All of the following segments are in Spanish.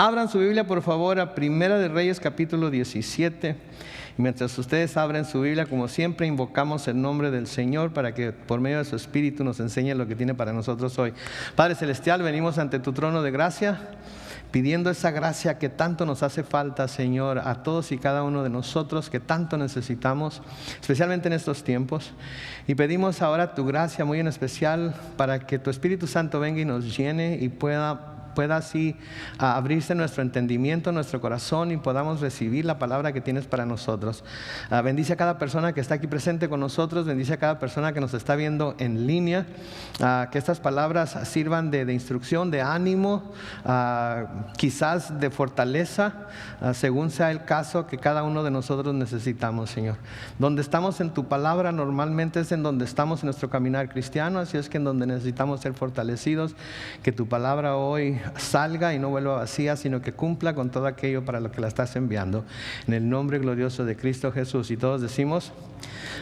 Abran su Biblia, por favor, a Primera de Reyes, capítulo 17. Y mientras ustedes abren su Biblia, como siempre, invocamos el nombre del Señor para que por medio de su Espíritu nos enseñe lo que tiene para nosotros hoy. Padre Celestial, venimos ante tu trono de gracia, pidiendo esa gracia que tanto nos hace falta, Señor, a todos y cada uno de nosotros, que tanto necesitamos, especialmente en estos tiempos. Y pedimos ahora tu gracia muy en especial para que tu Espíritu Santo venga y nos llene y pueda así abrirse nuestro entendimiento, nuestro corazón, y podamos recibir la palabra que tienes para nosotros. Bendice a cada persona que está aquí presente con nosotros, bendice a cada persona que nos está viendo en línea, que estas palabras sirvan de instrucción, de ánimo, quizás de fortaleza, según sea el caso que cada uno de nosotros necesitamos, Señor. Donde estamos en tu palabra normalmente es en donde estamos en nuestro caminar cristiano, así es que en donde necesitamos ser fortalecidos, que tu palabra hoy salga y no vuelva vacía, sino que cumpla con todo aquello para lo que la estás enviando. En el nombre glorioso de Cristo Jesús. Y todos decimos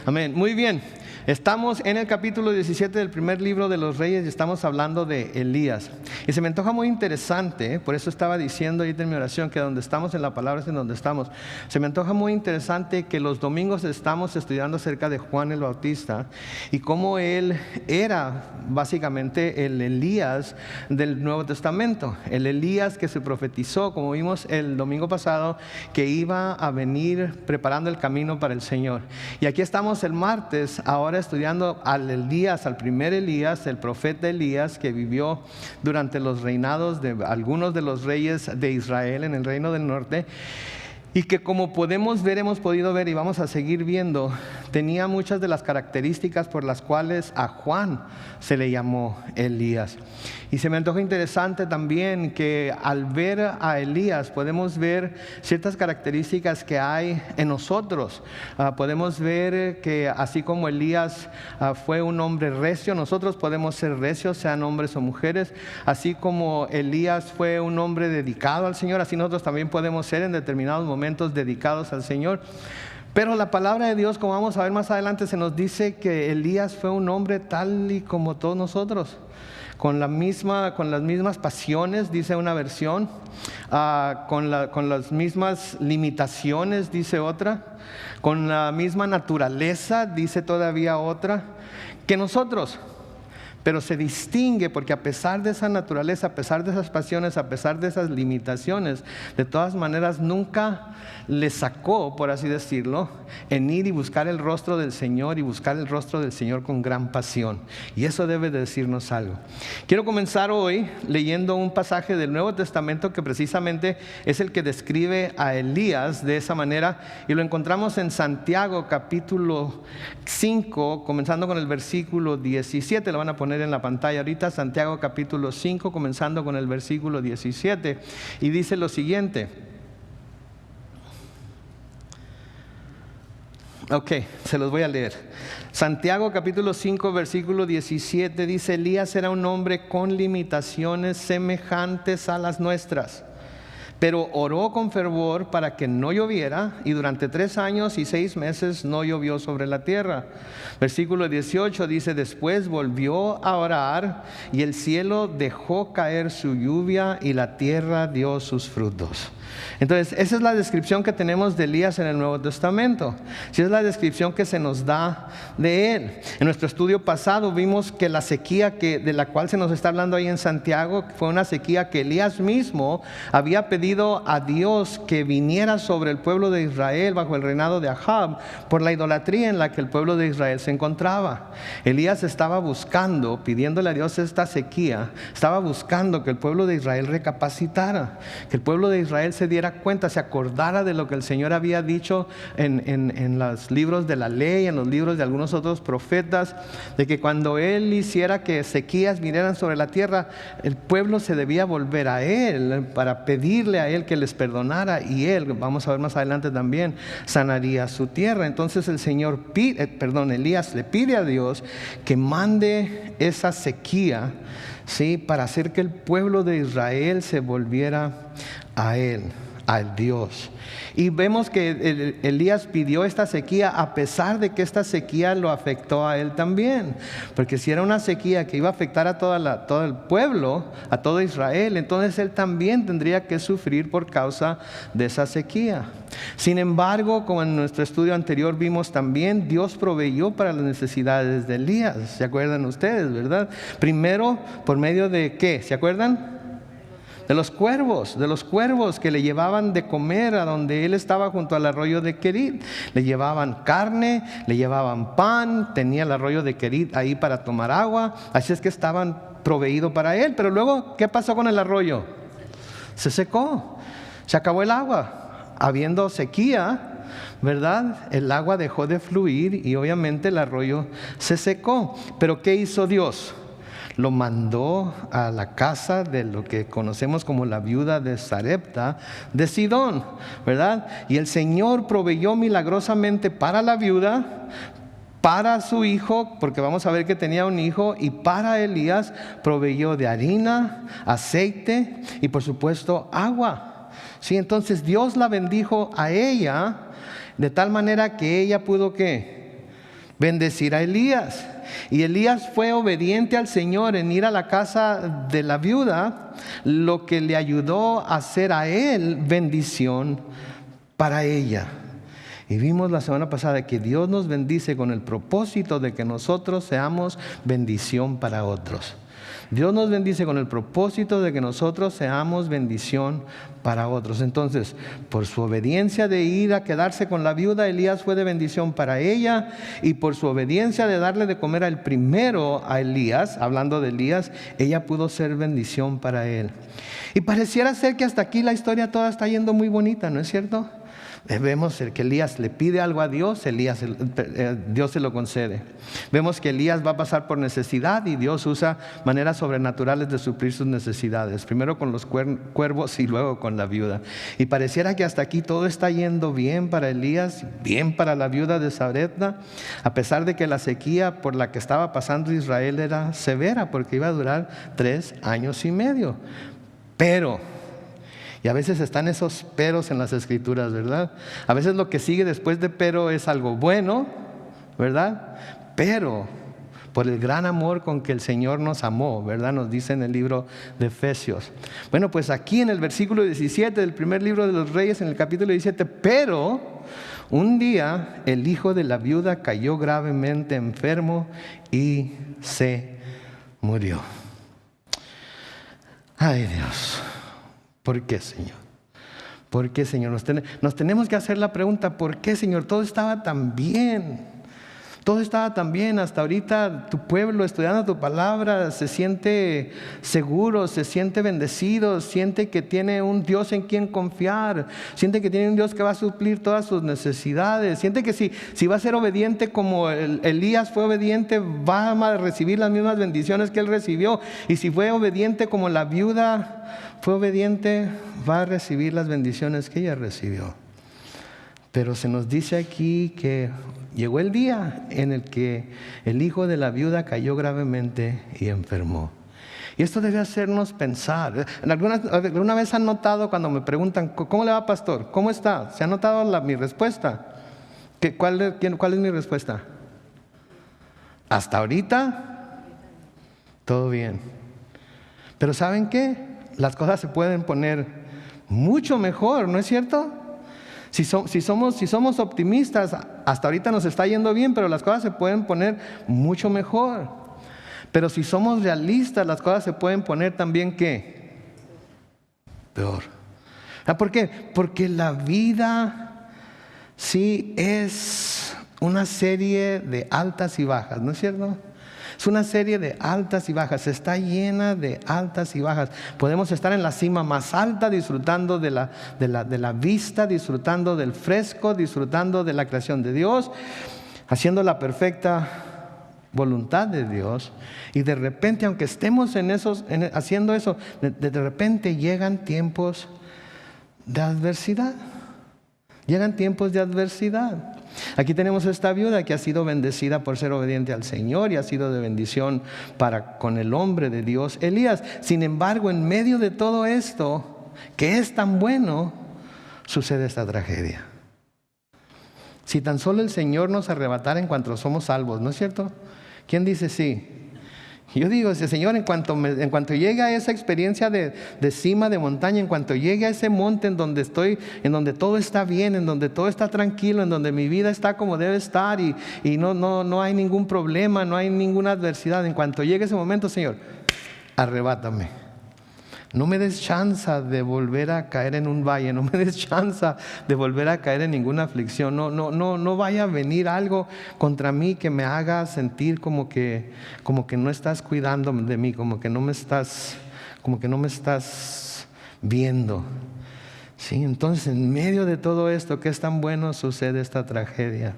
amén. Muy bien. Estamos en el capítulo 17 del primer libro de los Reyes y estamos hablando de Elías. Y se me antoja muy interesante, por eso estaba diciendo ahí en mi oración que donde estamos en la palabra es en donde estamos. Se me antoja muy interesante que los domingos estamos estudiando acerca de Juan el Bautista y cómo él era básicamente el Elías del Nuevo Testamento. El Elías que se profetizó, como vimos el domingo pasado, que iba a venir preparando el camino para el Señor. Y aquí estamos el martes, ahora estudiando al Elías, al primer Elías, el profeta Elías, que vivió durante los reinados de algunos de los reyes de Israel en el reino del norte, y que, como podemos ver, hemos podido ver y vamos a seguir viendo, tenía muchas de las características por las cuales a Juan se le llamó Elías. Y se me antoja interesante también que al ver a Elías podemos ver ciertas características que hay en nosotros. Podemos ver que así como Elías fue un hombre recio, nosotros podemos ser recios, sean hombres o mujeres. Así como Elías fue un hombre dedicado al Señor, así nosotros también podemos ser en determinados momentos dedicados al Señor. Pero la palabra de Dios, como vamos a ver más adelante, se nos dice que Elías fue un hombre tal y como todos nosotros, con las mismas pasiones, dice una versión, con las mismas limitaciones, dice otra, con la misma naturaleza, dice todavía otra, que nosotros. Pero se distingue porque a pesar de esa naturaleza, a pesar de esas pasiones, a pesar de esas limitaciones, de todas maneras nunca le sacó, por así decirlo, en ir y buscar el rostro del Señor y buscar el rostro del Señor con gran pasión. Y eso debe de decirnos algo. Quiero comenzar hoy leyendo un pasaje del Nuevo Testamento que precisamente es el que describe a Elías de esa manera, y lo encontramos en Santiago capítulo 5, comenzando con el versículo 17, lo van a poner en la pantalla ahorita, Santiago capítulo 5, comenzando con el versículo 17, y dice lo siguiente. Ok, se los voy a leer. Santiago capítulo 5 versículo 17 dice: Elías era un hombre con limitaciones semejantes a las nuestras, pero oró con fervor para que no lloviera, y durante 3 años y 6 meses no llovió sobre la tierra. Versículo 18 dice: después volvió a orar, y el cielo dejó caer su lluvia, y la tierra dio sus frutos. Entonces, esa es la descripción que tenemos de Elías en el Nuevo Testamento. Esa es la descripción que se nos da de él. En nuestro estudio pasado vimos que la sequía de la cual se nos está hablando ahí en Santiago fue una sequía que Elías mismo había pedido a Dios que viniera sobre el pueblo de Israel bajo el reinado de Ahab por la idolatría en la que el pueblo de Israel se encontraba. Elías estaba buscando, pidiéndole a Dios esta sequía, estaba buscando que el pueblo de Israel recapacitara, que el pueblo de Israel se diera cuenta, se acordara de lo que el Señor había dicho en los libros de la ley, en los libros de algunos otros profetas, de que cuando Él hiciera que sequías vinieran sobre la tierra, el pueblo se debía volver a Él para pedirle a Él que les perdonara, y Él, vamos a ver más adelante también, sanaría su tierra. Entonces el Señor Elías le pide a Dios que mande esa sequía, ¿sí?, para hacer que el pueblo de Israel se volviera a Él. al Dios. Y vemos que Elías pidió esta sequía a pesar de que esta sequía lo afectó a él también. Porque si era una sequía que iba a afectar a todo el pueblo, a todo Israel, entonces él también tendría que sufrir por causa de esa sequía. Sin embargo, como en nuestro estudio anterior vimos también, Dios proveyó para las necesidades de Elías. ¿Se acuerdan ustedes, verdad? Primero, ¿por medio de qué? ¿Se acuerdan? De los cuervos que le llevaban de comer a donde él estaba junto al arroyo de Querit. Le llevaban carne, le llevaban pan, tenía el arroyo de Querit ahí para tomar agua, así es que estaban proveídos para él. Pero luego, ¿qué pasó con el arroyo? Se secó, se acabó el agua. Habiendo sequía, ¿verdad? El agua dejó de fluir y obviamente el arroyo se secó. Pero ¿qué hizo Dios? Lo mandó a la casa de lo que conocemos como la viuda de Sarepta de Sidón, ¿verdad? Y el Señor proveyó milagrosamente para la viuda, para su hijo, porque vamos a ver que tenía un hijo, y para Elías proveyó de harina, aceite y por supuesto agua. Sí, entonces Dios la bendijo a ella de tal manera que ella pudo ¿qué? Bendecir a Elías. Y Elías fue obediente al Señor en ir a la casa de la viuda, lo que le ayudó a hacer a él bendición para ella. Y vimos la semana pasada que Dios nos bendice con el propósito de que nosotros seamos bendición para otros. Dios nos bendice con el propósito de que nosotros seamos bendición para otros. Entonces, por su obediencia de ir a quedarse con la viuda, Elías fue de bendición para ella. Y por su obediencia de darle de comer al primero a Elías, hablando de Elías, ella pudo ser bendición para él. Y pareciera ser que hasta aquí la historia toda está yendo muy bonita, ¿no es cierto? Vemos que Elías le pide algo a Dios, Dios se lo concede. Vemos que Elías va a pasar por necesidad y Dios usa maneras sobrenaturales de suplir sus necesidades. Primero con los cuervos y luego con la viuda. Y pareciera que hasta aquí todo está yendo bien para Elías, bien para la viuda de Sarepta, a pesar de que la sequía por la que estaba pasando Israel era severa, porque iba a durar 3 años y medio. Pero... y a veces están esos peros en las escrituras, ¿verdad? A veces lo que sigue después de pero es algo bueno, ¿verdad? Pero por el gran amor con que el Señor nos amó, ¿verdad? Nos dice en el libro de Efesios. Bueno, pues aquí en el versículo 17 del primer libro de los Reyes, en el capítulo 17, pero un día el hijo de la viuda cayó gravemente enfermo y se murió. Ay, Dios. ¿Por qué, Señor? ¿Por qué, Señor? Nos tenemos que hacer la pregunta, ¿por qué, Señor? Todo estaba tan bien. Todo estaba tan bien. Hasta ahorita tu pueblo, estudiando tu palabra, se siente seguro, se siente bendecido, siente que tiene un Dios en quien confiar, siente que tiene un Dios que va a suplir todas sus necesidades, siente que si va a ser obediente como Elías fue obediente, va a recibir las mismas bendiciones que él recibió. Y si fue obediente como la viuda fue obediente, va a recibir las bendiciones que ella recibió. Pero se nos dice aquí que llegó el día en el que el hijo de la viuda cayó gravemente y enfermó. Y esto debe hacernos pensar. ¿Alguna vez han notado cuando me preguntan, ¿cómo le va, pastor? ¿Cómo está? ¿Se ha notado mi respuesta? ¿Cuál es mi respuesta? Hasta ahorita, todo bien. Pero ¿saben qué? Las cosas se pueden poner mucho mejor, ¿no es cierto? Si somos optimistas, hasta ahorita nos está yendo bien, pero las cosas se pueden poner mucho mejor. Pero si somos realistas, las cosas se pueden poner también ¿qué? Peor. ¿Por qué? Porque la vida sí es una serie de altas y bajas, ¿no es cierto? Es una serie de altas y bajas, está llena de altas y bajas. Podemos estar en la cima más alta disfrutando de la vista, disfrutando del fresco, disfrutando de la creación de Dios, haciendo la perfecta voluntad de Dios. Y de repente, aunque estemos haciendo eso, de repente llegan tiempos de adversidad. Llegan tiempos de adversidad. Aquí tenemos esta viuda que ha sido bendecida por ser obediente al Señor y ha sido de bendición con el hombre de Dios, Elías. Sin embargo, en medio de todo esto, que es tan bueno, sucede esta tragedia. Si tan solo el Señor nos arrebatara en cuanto somos salvos, ¿no es cierto? ¿Quién dice sí? Yo digo, Señor, en cuanto llegue a esa experiencia de cima de montaña, en cuanto llegue a ese monte en donde estoy, en donde todo está bien, en donde todo está tranquilo, en donde mi vida está como debe estar y no hay ningún problema, no hay ninguna adversidad, en cuanto llegue ese momento, Señor, arrebátame. No me des chance de volver a caer en un valle, no me des chance de volver a caer en ninguna aflicción. No vaya a venir algo contra mí que me haga sentir como que no estás cuidando de mí, como que no me estás viendo. Sí, entonces en medio de todo esto que es tan bueno sucede esta tragedia.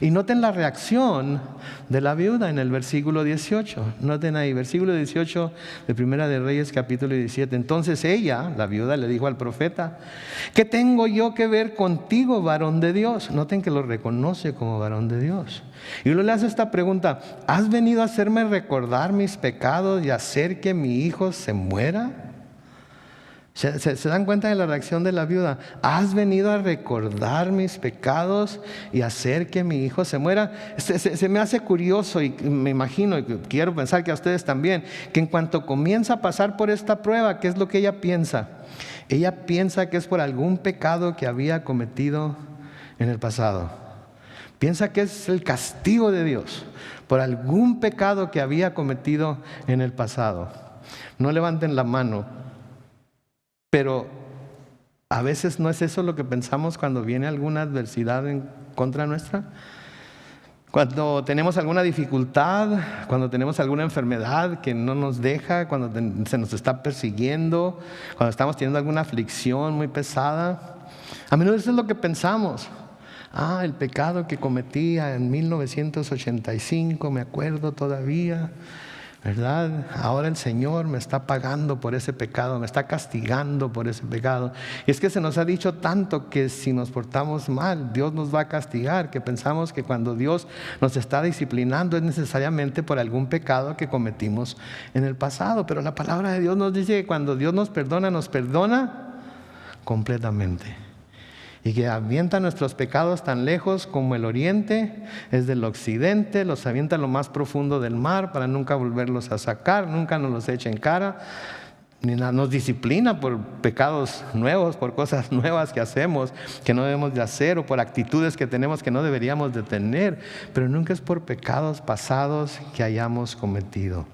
Y noten la reacción de la viuda en el versículo 18. Noten ahí, versículo 18 de Primera de Reyes, capítulo 17. Entonces ella, la viuda, le dijo al profeta: ¿qué tengo yo que ver contigo, varón de Dios? Noten que lo reconoce como varón de Dios. Y luego le hace esta pregunta: ¿has venido a hacerme recordar mis pecados y hacer que mi hijo se muera? ¿Se dan cuenta de la reacción de la viuda? ¿Has venido a recordar mis pecados y hacer que mi hijo se muera? Se me hace curioso y me imagino, y quiero pensar que a ustedes también, que en cuanto comienza a pasar por esta prueba, ¿qué es lo que ella piensa? Ella piensa que es por algún pecado que había cometido en el pasado. Piensa que es el castigo de Dios por algún pecado que había cometido en el pasado. No levanten la mano. Pero a veces no es eso lo que pensamos cuando viene alguna adversidad en contra nuestra. Cuando tenemos alguna dificultad, cuando tenemos alguna enfermedad que no nos deja, cuando se nos está persiguiendo, cuando estamos teniendo alguna aflicción muy pesada. A menudo eso es lo que pensamos. El pecado que cometía en 1985, me acuerdo todavía, ¿verdad? Ahora el Señor me está pagando por ese pecado, me está castigando por ese pecado. Y es que se nos ha dicho tanto que si nos portamos mal, Dios nos va a castigar, que pensamos que cuando Dios nos está disciplinando es necesariamente por algún pecado que cometimos en el pasado. Pero la palabra de Dios nos dice que cuando Dios nos perdona completamente. Y que avienta nuestros pecados tan lejos como el oriente es del occidente, los avienta a lo más profundo del mar para nunca volverlos a sacar, nunca nos los echa en cara, ni nos disciplina por pecados nuevos, por cosas nuevas que hacemos que no debemos de hacer, o por actitudes que tenemos que no deberíamos de tener, pero nunca es por pecados pasados que hayamos cometido.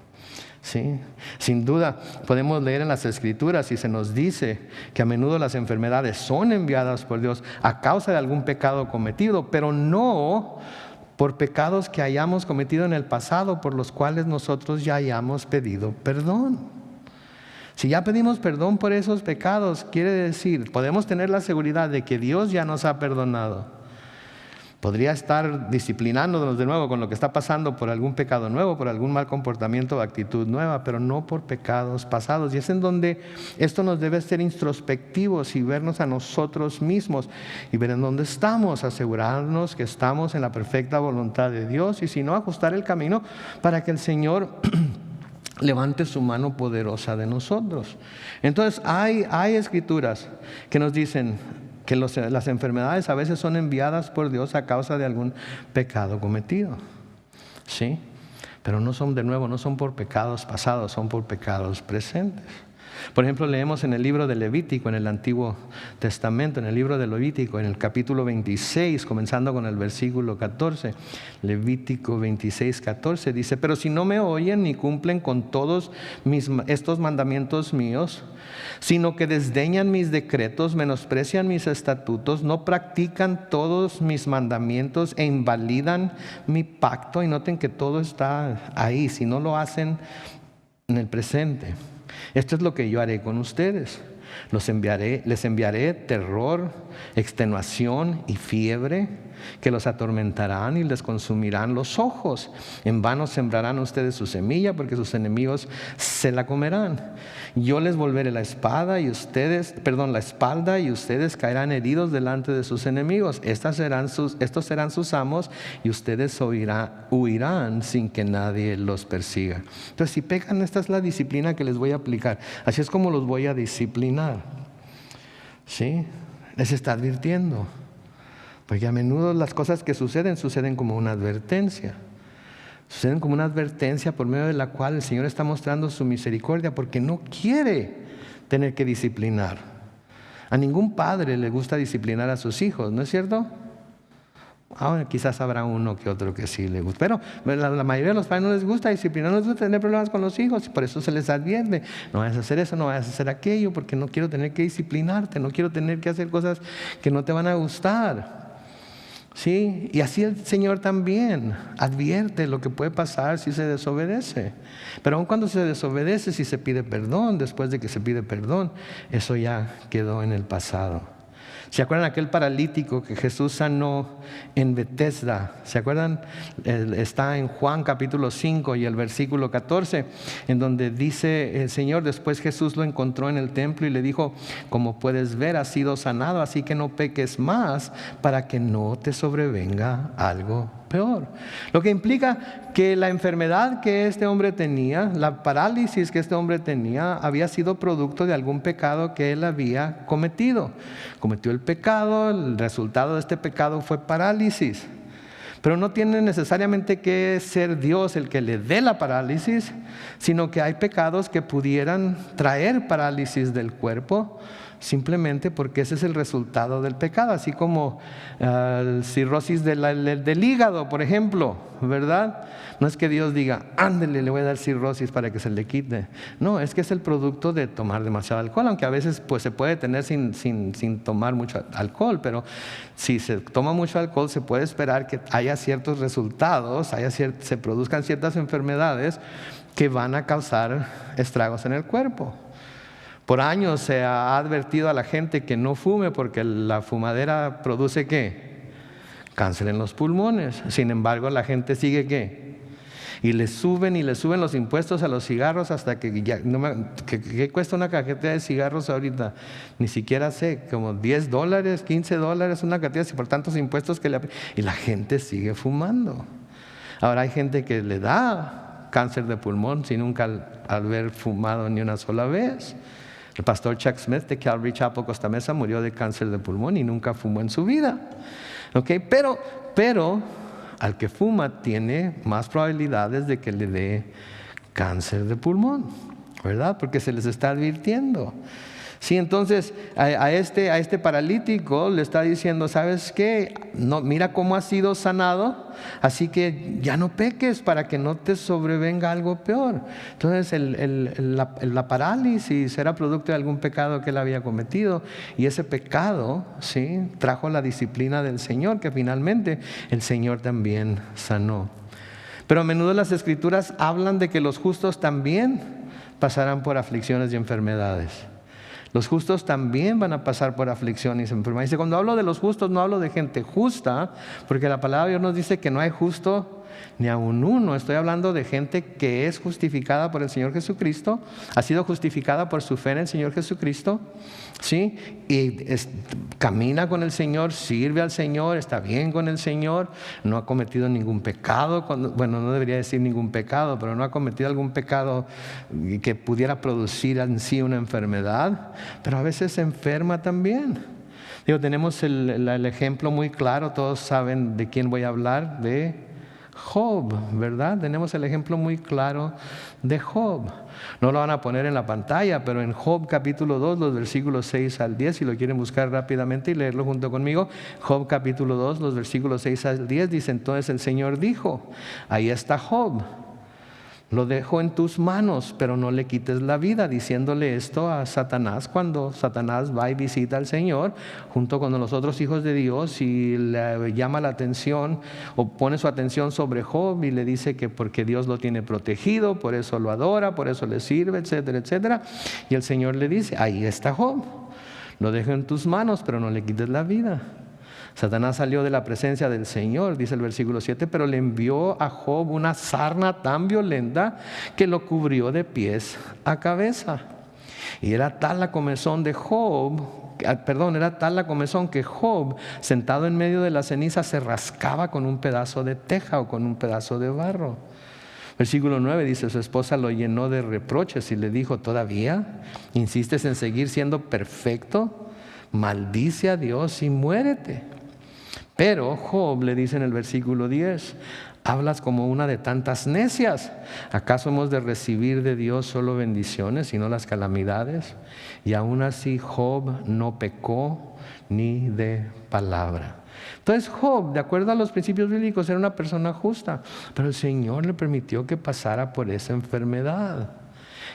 ¿Sí? Sin duda podemos leer en las Escrituras y se nos dice que a menudo las enfermedades son enviadas por Dios a causa de algún pecado cometido, pero no por pecados que hayamos cometido en el pasado por los cuales nosotros ya hayamos pedido perdón. Si ya pedimos perdón por esos pecados, quiere decir, podemos tener la seguridad de que Dios ya nos ha perdonado. Podría estar disciplinándonos de nuevo con lo que está pasando por algún pecado nuevo, por algún mal comportamiento o actitud nueva, pero no por pecados pasados. Y es en donde esto nos debe ser introspectivos y vernos a nosotros mismos y ver en dónde estamos, asegurarnos que estamos en la perfecta voluntad de Dios, y si no, ajustar el camino para que el Señor levante su mano poderosa de nosotros. Entonces hay escrituras que nos dicen que las enfermedades a veces son enviadas por Dios a causa de algún pecado cometido. ¿Sí? Pero no son por pecados pasados, son por pecados presentes. Por ejemplo, leemos en el libro de Levítico, en el Antiguo Testamento, en el libro de Levítico, en el capítulo 26, comenzando con el versículo 14. Levítico 26, 14 dice: pero si no me oyen ni cumplen con todos estos mandamientos míos, sino que desdeñan mis decretos, menosprecian mis estatutos, no practican todos mis mandamientos e invalidan mi pacto. Y noten que todo está ahí, si no lo hacen en el presente. Esto es lo que yo haré con ustedes. Les enviaré terror, extenuación y fiebre que los atormentarán y les consumirán los ojos. En vano sembrarán ustedes su semilla, porque sus enemigos se la comerán. Yo les volveré la espalda y ustedes caerán heridos delante de sus enemigos. Estos serán sus amos, y ustedes huirán sin que nadie los persiga. Entonces, si pecan, esta es la disciplina que les voy a aplicar. Así es como los voy a disciplinar. ¿Sí? Les está advirtiendo. Porque a menudo las cosas que suceden como una advertencia. Suceden como una advertencia por medio de la cual el Señor está mostrando su misericordia porque no quiere tener que disciplinar. A ningún padre le gusta disciplinar a sus hijos, ¿no es cierto? Ahora quizás habrá uno que otro que sí le gusta, pero la mayoría de los padres no les gusta disciplinar, no les gusta tener problemas con los hijos y por eso se les advierte: no vayas a hacer eso, no vayas a hacer aquello, porque no quiero tener que disciplinarte, no quiero tener que hacer cosas que no te van a gustar. ¿Sí? Y así el Señor también advierte lo que puede pasar si se desobedece. Pero aun cuando se desobedece, si se pide perdón, después de que se pide perdón, eso ya quedó en el pasado. ¿Se acuerdan aquel paralítico que Jesús sanó en Betesda? ¿Se acuerdan? Está en Juan capítulo 5 y el versículo 14, en donde dice el Señor: después Jesús lo encontró en el templo y le dijo: como puedes ver, has sido sanado, así que no peques más para que no te sobrevenga algo peor. Lo que implica que la enfermedad que este hombre tenía, la parálisis que este hombre tenía, había sido producto de algún pecado que él había cometido. Cometió el pecado, el resultado de este pecado fue parálisis. Pero no tiene necesariamente que ser Dios el que le dé la parálisis, sino que hay pecados que pudieran traer parálisis del cuerpo, simplemente porque ese es el resultado del pecado, así como cirrosis del hígado, por ejemplo, ¿verdad? No es que Dios diga: ándele, le voy a dar cirrosis para que se le quite. No, es que es el producto de tomar demasiado alcohol, aunque a veces pues se puede tener sin tomar mucho alcohol, pero si se toma mucho alcohol se puede esperar que haya ciertos resultados, se produzcan ciertas enfermedades que van a causar estragos en el cuerpo. Por años se ha advertido a la gente que no fume porque la fumadera produce ¿qué? Cáncer en los pulmones. Sin embargo, la gente sigue ¿qué? Y le suben los impuestos a los cigarros hasta que ya ¿qué cuesta una cajeta de cigarros ahorita? Ni siquiera sé, como $10, $15, una cantidad por tantos impuestos y la gente sigue fumando. Ahora hay gente que le da cáncer de pulmón sin nunca haber fumado ni una sola vez. El pastor Chuck Smith de Calvary Chapel, Costa Mesa, murió de cáncer de pulmón y nunca fumó en su vida. ¿Okay? Pero al que fuma tiene más probabilidades de que le dé cáncer de pulmón, ¿verdad? Porque se les está advirtiendo. Sí, entonces a este paralítico le está diciendo: ¿sabes qué? No, mira cómo has sido sanado, así que ya no peques para que no te sobrevenga algo peor. Entonces la parálisis era producto de algún pecado que él había cometido, y ese pecado, ¿sí?, trajo la disciplina del Señor, que finalmente el Señor también sanó. Pero a menudo las Escrituras hablan de que los justos también pasarán por aflicciones y enfermedades. Los justos también van a pasar por aflicciones y enfermedades. Y cuando hablo de los justos, no hablo de gente justa, porque la palabra de Dios nos dice que no hay justo ni aun uno. Estoy hablando de gente que es justificada por el Señor Jesucristo, ha sido justificada por su fe en el Señor Jesucristo, ¿sí? Y camina con el Señor, sirve al Señor, está bien con el Señor, no ha cometido ningún pecado, bueno, no debería decir ningún pecado, pero no ha cometido algún pecado que pudiera producir en sí una enfermedad, pero a veces se enferma también. Digo, tenemos el ejemplo muy claro, todos saben de quién voy a hablar, de Job, ¿verdad? Tenemos el ejemplo muy claro de Job. No lo van a poner en la pantalla, pero en Job capítulo 2, los versículos 6 al 10, si lo quieren buscar rápidamente y leerlo junto conmigo. Job capítulo 2, los versículos 6 al 10, dice: entonces el Señor dijo: ahí está Job, lo dejo en tus manos, pero no le quites la vida, diciéndole esto a Satanás cuando Satanás va y visita al Señor junto con los otros hijos de Dios y le llama la atención o pone su atención sobre Job y le dice que porque Dios lo tiene protegido, por eso lo adora, por eso le sirve, etcétera, etcétera. Y el Señor le dice: ahí está Job, lo dejo en tus manos, pero no le quites la vida. Satanás salió de la presencia del Señor, dice el versículo 7, pero le envió a Job una sarna tan violenta que lo cubrió de pies a cabeza. Y era tal la comezón de Job, era tal la comezón que Job, sentado en medio de la ceniza, se rascaba con un pedazo de teja o con un pedazo de barro. Versículo 9 dice: su esposa lo llenó de reproches y le dijo: ¿todavía insistes en seguir siendo perfecto? maldice a Dios y muérete. Pero Job le dice en el versículo 10, hablas como una de tantas necias. ¿Acaso hemos de recibir de Dios solo bendiciones y no las calamidades? Y aún así Job no pecó ni de palabra. Entonces Job, de acuerdo a los principios bíblicos, era una persona justa, pero el Señor le permitió que pasara por esa enfermedad.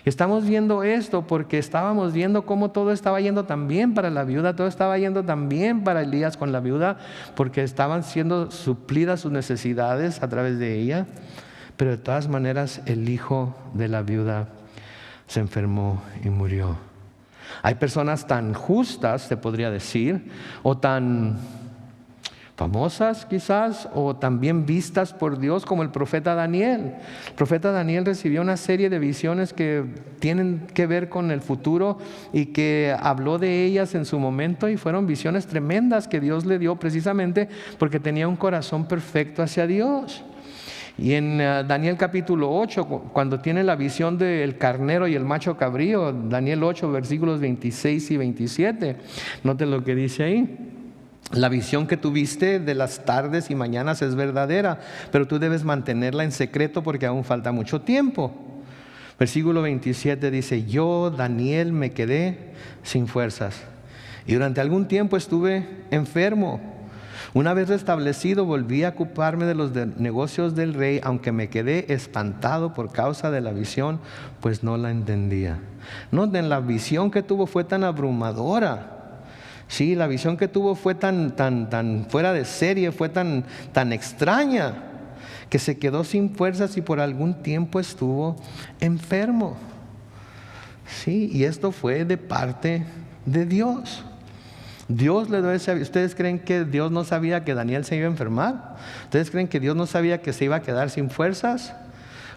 Estamos viendo esto porque estábamos viendo cómo todo estaba yendo tan bien para la viuda, todo estaba yendo tan bien para Elías con la viuda, porque estaban siendo suplidas sus necesidades a través de ella. Pero de todas maneras el hijo de la viuda se enfermó y murió. Hay personas tan justas, se podría decir, o tan famosas quizás, o también vistas por Dios, como el profeta Daniel. El profeta Daniel recibió una serie de visiones que tienen que ver con el futuro y que habló de ellas en su momento, y fueron visiones tremendas que Dios le dio precisamente porque tenía un corazón perfecto hacia Dios. Y en Daniel capítulo 8, cuando tiene la visión del carnero y el macho cabrío, Daniel 8 versículos 26 y 27, noten lo que dice ahí. La visión que tuviste de las tardes y mañanas es verdadera, pero tú debes mantenerla en secreto porque aún falta mucho tiempo. Versículo 27 dice, yo, Daniel, me quedé sin fuerzas y durante algún tiempo estuve enfermo. Una vez restablecido, volví a ocuparme de los negocios del rey, aunque me quedé espantado por causa de la visión, pues no la entendía. Noten, la visión que tuvo fue tan abrumadora. Sí, la visión que tuvo fue tan fuera de serie, fue tan extraña, que se quedó sin fuerzas y por algún tiempo estuvo enfermo. Sí, y esto fue de parte de Dios. Dios le dio ese. ¿Ustedes creen que Dios no sabía que Daniel se iba a enfermar? ¿Ustedes creen que Dios no sabía que se iba a quedar sin fuerzas?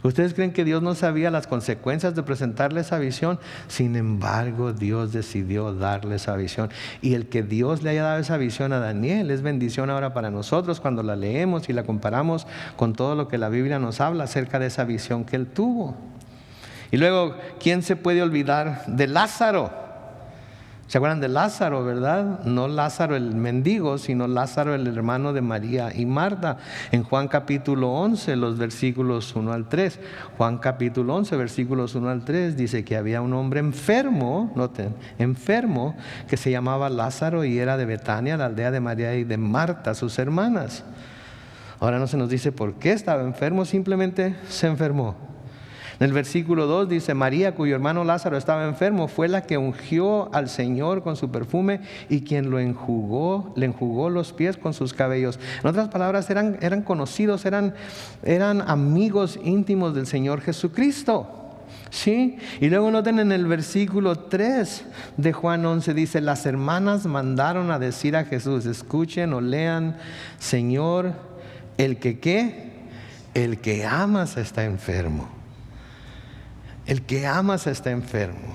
¿Ustedes creen que Dios no sabía las consecuencias de presentarle esa visión? Sin embargo, Dios decidió darle esa visión. Y el que Dios le haya dado esa visión a Daniel es bendición ahora para nosotros cuando la leemos y la comparamos con todo lo que la Biblia nos habla acerca de esa visión que él tuvo. Y luego, ¿quién se puede olvidar de Lázaro? ¿Se acuerdan de Lázaro, verdad? No Lázaro el mendigo, sino Lázaro el hermano de María y Marta. En Juan capítulo 11, los versículos 1 al 3. Juan capítulo 11, versículos 1 al 3, dice que había un hombre enfermo, noten, enfermo, que se llamaba Lázaro y era de Betania, la aldea de María y de Marta, sus hermanas. Ahora no se nos dice por qué estaba enfermo, simplemente se enfermó. En el versículo 2 dice, María, cuyo hermano Lázaro estaba enfermo, fue la que ungió al Señor con su perfume y quien le enjugó los pies con sus cabellos. En otras palabras, eran conocidos, eran amigos íntimos del Señor Jesucristo. ¿Sí? Y luego noten en el versículo 3 de Juan 11, dice, las hermanas mandaron a decir a Jesús, escuchen o lean, Señor, el que amas está enfermo. El que amas está enfermo.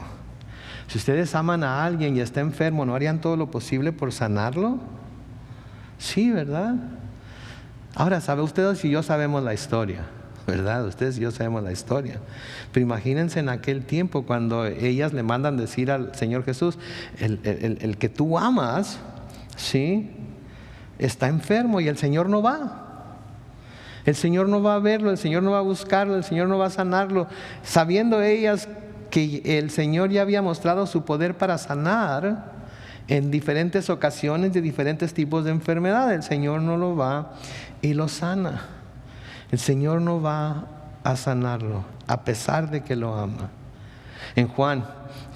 Si ustedes aman a alguien y está enfermo, ¿no harían todo lo posible por sanarlo? Sí, ¿verdad? Ahora, ¿sabe usted si yo sabemos la historia? ¿Verdad? Ustedes y yo sabemos la historia. Pero imagínense en aquel tiempo cuando ellas le mandan decir al Señor Jesús, el que tú amas, ¿sí? Está enfermo y el Señor no va. El Señor no va a verlo, el Señor no va a buscarlo, el Señor no va a sanarlo, sabiendo ellas que el Señor ya había mostrado su poder para sanar en diferentes ocasiones de diferentes tipos de enfermedad. El Señor no lo va y lo sana. El Señor no va a sanarlo a pesar de que lo ama. En Juan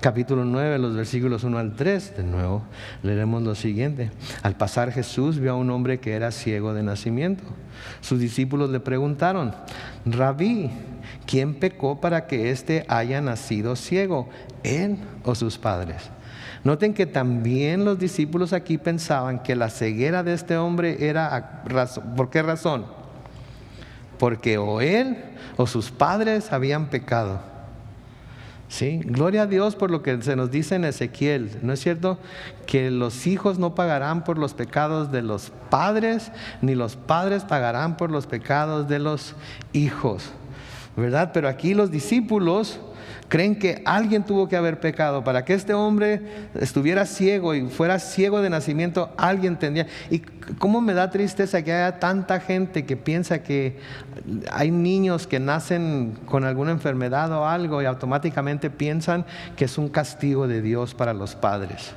capítulo 9, los versículos 1 al 3, de nuevo leeremos lo siguiente. Al pasar Jesús vio a un hombre que era ciego de nacimiento. Sus discípulos le preguntaron, Rabí, ¿quién pecó para que éste haya nacido ciego, él o sus padres? Noten que también los discípulos aquí pensaban que la ceguera de este hombre era, ¿por qué razón? Porque o él o sus padres habían pecado. ¿Sí? Gloria a Dios por lo que se nos dice en Ezequiel, ¿no es cierto? Que los hijos no pagarán por los pecados de los padres, ni los padres pagarán por los pecados de los hijos. ¿verdad? Pero aquí los discípulos creen que alguien tuvo que haber pecado. Para que este hombre estuviera ciego y fuera ciego de nacimiento, alguien tendría. Y cómo me da tristeza que haya tanta gente que piensa que hay niños que nacen con alguna enfermedad o algo y automáticamente piensan que es un castigo de Dios para los padres,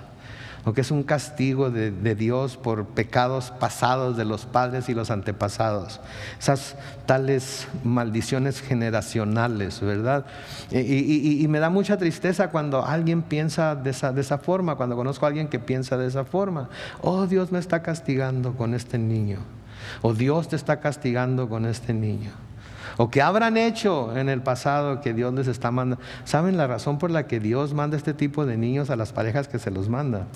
o que es un castigo de Dios por pecados pasados de los padres y los antepasados. Esas tales maldiciones generacionales, ¿verdad? Y me da mucha tristeza cuando alguien piensa de esa forma, cuando conozco a alguien que piensa de esa forma. Oh, Dios me está castigando con este niño. O Dios te está castigando con este niño. O que habrán hecho en el pasado que Dios les está mandando. ¿Saben la razón por la que Dios manda este tipo de niños a las parejas que se los manda?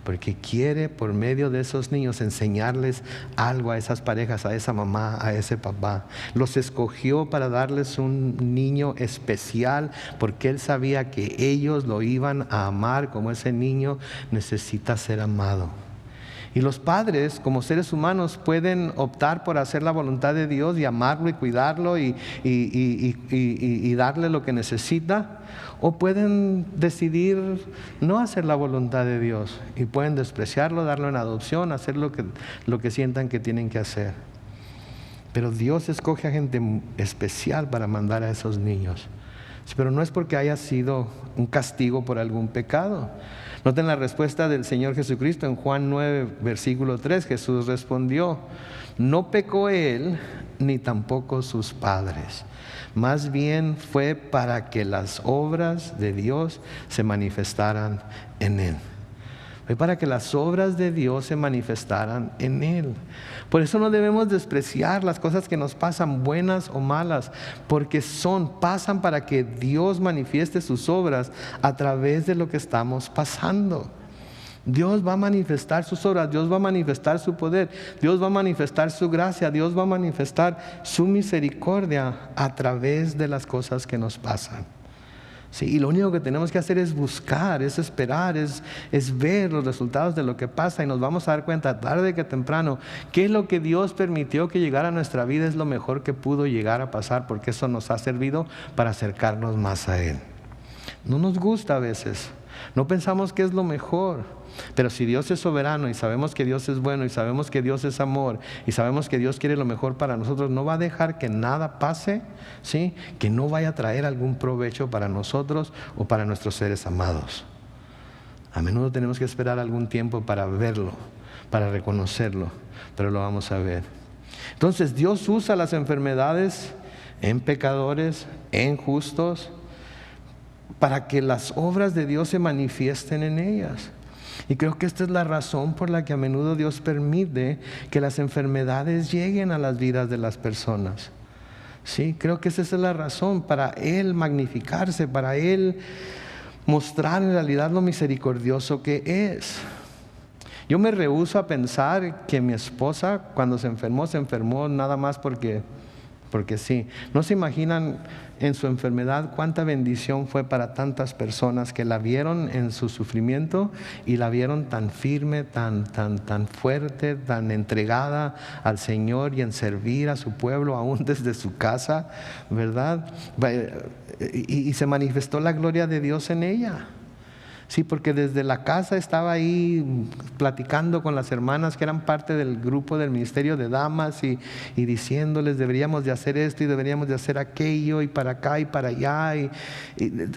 Porque quiere por medio de esos niños enseñarles algo a esas parejas, a esa mamá, a ese papá. Los escogió para darles un niño especial porque Él sabía que ellos lo iban a amar como ese niño necesita ser amado. Y los padres, como seres humanos, pueden optar por hacer la voluntad de Dios y amarlo y cuidarlo y darle lo que necesita, o pueden decidir no hacer la voluntad de Dios y pueden despreciarlo, darlo en adopción, hacer lo que sientan que tienen que hacer. Pero Dios escoge a gente especial para mandar a esos niños. Pero no es porque haya sido un castigo por algún pecado. Noten la respuesta del Señor Jesucristo en Juan 9, versículo 3. Jesús respondió: no pecó él, ni tampoco sus padres. Más bien fue para que las obras de Dios se manifestaran en él. Fue para que las obras de Dios se manifestaran en Él. Por eso no debemos despreciar las cosas que nos pasan, buenas o malas, porque pasan para que Dios manifieste sus obras a través de lo que estamos pasando. Dios va a manifestar sus obras, Dios va a manifestar su poder, Dios va a manifestar su gracia, Dios va a manifestar su misericordia a través de las cosas que nos pasan. Sí, y lo único que tenemos que hacer es buscar, es esperar, es ver los resultados de lo que pasa, y nos vamos a dar cuenta tarde que temprano que lo que Dios permitió que llegara a nuestra vida es lo mejor que pudo llegar a pasar, porque eso nos ha servido para acercarnos más a Él. No nos gusta a veces, no pensamos que es lo mejor. Pero si Dios es soberano y sabemos que Dios es bueno y sabemos que Dios es amor y sabemos que Dios quiere lo mejor para nosotros, no va a dejar que nada pase, ¿sí?, que no vaya a traer algún provecho para nosotros o para nuestros seres amados. A menudo tenemos que esperar algún tiempo para verlo, para reconocerlo, pero lo vamos a ver. Entonces Dios usa las enfermedades en pecadores, en justos, para que las obras de Dios se manifiesten en ellas. Y creo que esta es la razón por la que a menudo Dios permite que las enfermedades lleguen a las vidas de las personas. Sí, creo que esa es la razón, para Él magnificarse, para Él mostrar en realidad lo misericordioso que es. Yo me rehúso a pensar que mi esposa, cuando se enfermó nada más porque sí. No se imaginan en su enfermedad cuánta bendición fue para tantas personas que la vieron en su sufrimiento y la vieron tan firme, tan fuerte, tan entregada al Señor y en servir a su pueblo aún desde su casa, ¿verdad? Y se manifestó la gloria de Dios en ella. Sí, porque desde la casa estaba ahí platicando con las hermanas que eran parte del grupo del ministerio de damas y diciéndoles deberíamos de hacer esto y deberíamos de hacer aquello y para acá y para allá, y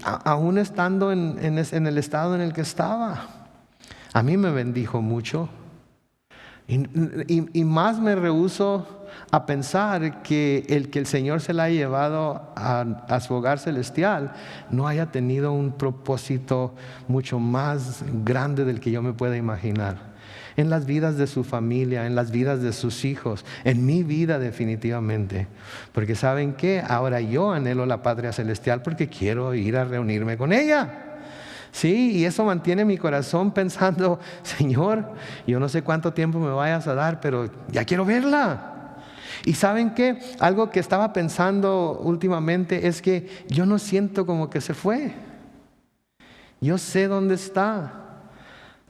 aún estando en el estado en el que estaba. A mí me bendijo mucho y más me rehúso a pensar que el Señor se la ha llevado a su hogar celestial no haya tenido un propósito mucho más grande del que yo me pueda imaginar, en las vidas de su familia, en las vidas de sus hijos, en mi vida definitivamente. Porque ¿saben qué? Ahora yo anhelo la patria celestial porque quiero ir a reunirme con ella. Sí, y eso mantiene mi corazón pensando: Señor, yo no sé cuánto tiempo me vayas a dar, pero ya quiero verla. Y ¿saben qué? Algo que estaba pensando últimamente es que yo no siento como que se fue. Yo sé dónde está.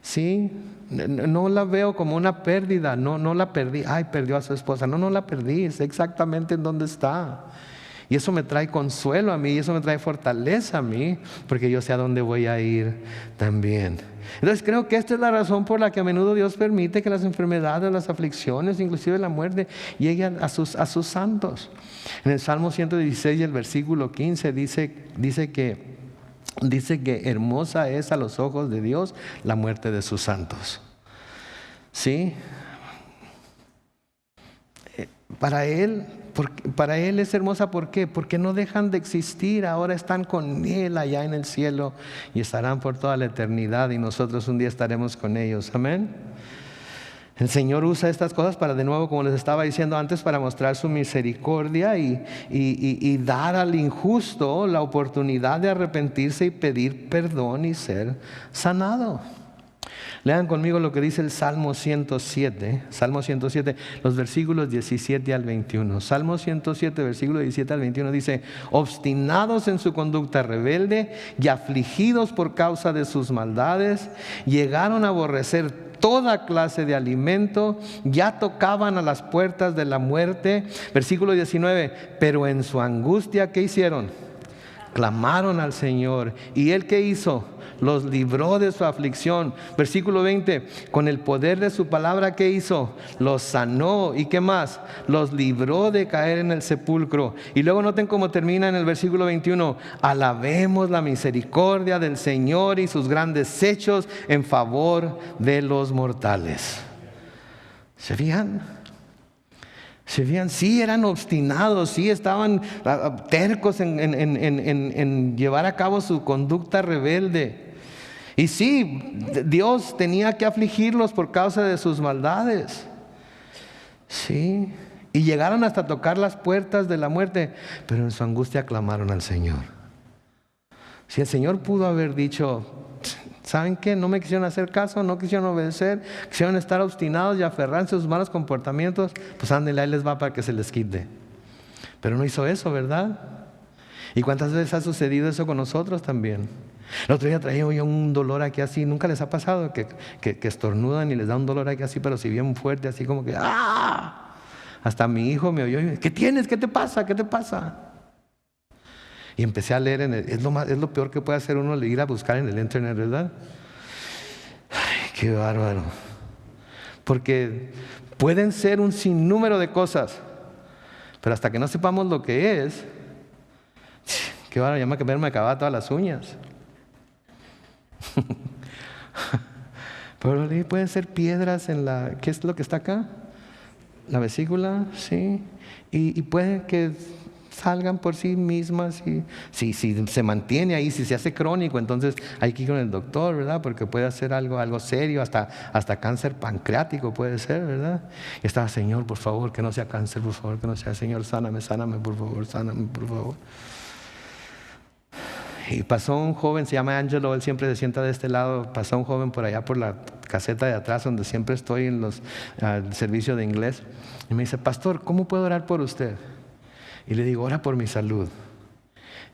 ¿Sí? No la veo como una pérdida. No la perdí. Ay, perdió a su esposa. No la perdí. Sé exactamente en dónde está. Y eso me trae consuelo a mí, y eso me trae fortaleza a mí, porque yo sé a dónde voy a ir también. Entonces creo que esta es la razón por la que a menudo Dios permite que las enfermedades, las aflicciones, inclusive la muerte, lleguen a sus santos. En el Salmo 116 y el versículo 15 dice que hermosa es a los ojos de Dios la muerte de sus santos. ¿Sí? Para Él es hermosa. ¿Por qué? Porque no dejan de existir. Ahora están con Él allá en el cielo y estarán por toda la eternidad, y nosotros un día estaremos con ellos. Amén. El Señor usa estas cosas para, de nuevo, como les estaba diciendo antes, para mostrar su misericordia y dar al injusto la oportunidad de arrepentirse y pedir perdón y ser sanado. Lean conmigo lo que dice el Salmo 107, los versículos 17 al 21. Salmo 107, versículo 17 al 21 dice: obstinados en su conducta rebelde y afligidos por causa de sus maldades, llegaron a aborrecer toda clase de alimento, ya tocaban a las puertas de la muerte. Versículo 19, pero en su angustia, ¿qué hicieron? Clamaron al Señor. ¿Y Él qué hizo? Los libró de su aflicción. Versículo 20, con el poder de su palabra, ¿qué hizo? Los sanó. ¿Y qué más? Los libró de caer en el sepulcro. Y luego noten cómo termina en el versículo 21. Alabemos la misericordia del Señor y sus grandes hechos en favor de los mortales. ¿Se fijan? Sí, eran obstinados, sí, estaban tercos en llevar a cabo su conducta rebelde. Y sí, Dios tenía que afligirlos por causa de sus maldades. Sí, y llegaron hasta tocar las puertas de la muerte, pero en su angustia clamaron al Señor. Si el Señor pudo haber dicho: ¿saben qué? No me quisieron hacer caso, no quisieron obedecer, quisieron estar obstinados y aferrarse a sus malos comportamientos, pues ándale, ahí les va para que se les quite. Pero no hizo eso, ¿verdad? ¿Y cuántas veces ha sucedido eso con nosotros también? El otro día traía yo un dolor aquí así. ¿Nunca les ha pasado que estornudan y les da un dolor aquí así, pero si bien fuerte, así como que ¡ah! Hasta mi hijo me oyó y me dijo: ¿qué tienes? ¿Qué te pasa? ¿Qué te pasa? Y empecé a leer es lo peor que puede hacer uno, ir a buscar en el internet, ¿verdad? Ay, qué bárbaro. Porque pueden ser un sinnúmero de cosas, pero hasta que no sepamos lo que es, qué bárbaro, ya me acababa todas las uñas. Pero pueden ser piedras en ¿qué es lo que está acá? La vesícula, sí. Y puede que salgan por sí mismas, y si se mantiene ahí, si se hace crónico, entonces hay que ir con el doctor, ¿verdad? Porque puede hacer algo serio, hasta cáncer pancreático puede ser, ¿verdad? Y estaba: Señor, por favor, que no sea cáncer, por favor, que no sea. Señor, sáname, por favor, sáname, por favor. Y pasó un joven, se llama Angelo, él siempre se sienta de este lado. Pasó un joven por allá por la caseta de atrás, donde siempre estoy en el servicio de inglés, y me dice: pastor, ¿cómo puedo orar por usted? Y le digo: ora por mi salud.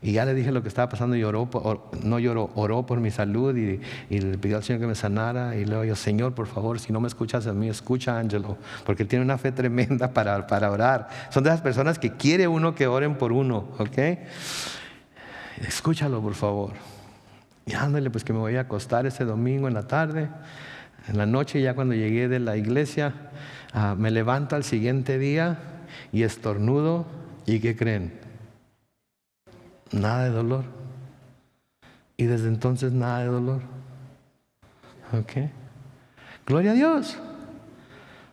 Y ya le dije lo que estaba pasando y oró por mi salud, y le pidió al Señor que me sanara. Y luego yo: Señor, por favor, si no me escuchas a mí, escucha a Angelo, porque él tiene una fe tremenda para orar. Son de esas personas que quiere uno que oren por uno, ¿ok? Escúchalo, por favor. Y ándale, pues que me voy a acostar ese domingo en la tarde. En la noche, ya cuando llegué de la iglesia, me levanto al siguiente día y estornudo. ¿Y qué creen? Nada de dolor. Y desde entonces nada de dolor. ¿Ok? Gloria a Dios.